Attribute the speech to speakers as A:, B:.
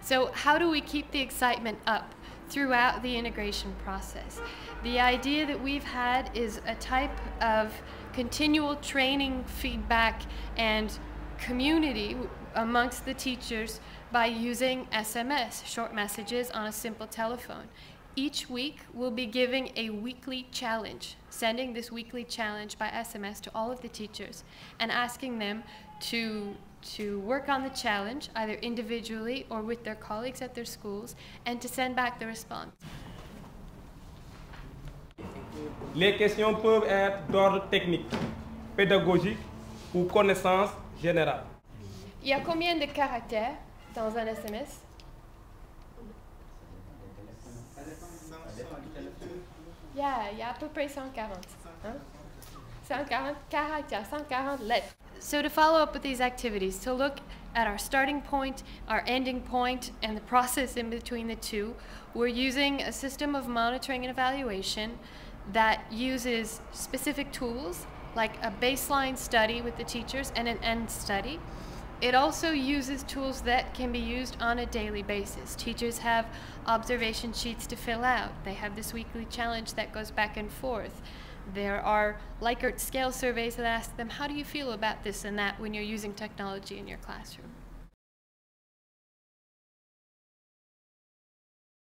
A: So how do we keep the excitement up throughout the integration process? The idea that we've had is a type of continual training, feedback, and community amongst the teachers by using SMS, short messages on a simple telephone. Each week, we'll be giving a weekly challenge, sending this weekly challenge by SMS to all of the teachers and asking them to work on the challenge, either individually or with their colleagues at their schools, and to send back the response.
B: Les questions peuvent être d'ordre technique, pédagogique ou connaissance générale.
A: Il y a combien de caractères dans un SMS? Il y a à peu près 140. Hein? 140 caractères, 140 lettres. So to follow up with these activities, to look at our starting point, our ending point, and the process in between the two, we're using a system of monitoring and evaluation that uses specific tools like a baseline study with the teachers and an end study. It also uses tools that can be used on a daily basis. Teachers have observation sheets to fill out. They have this weekly challenge that goes back and forth. There are Likert scale surveys that ask them, how do you feel about this and that when you're using technology in your classroom?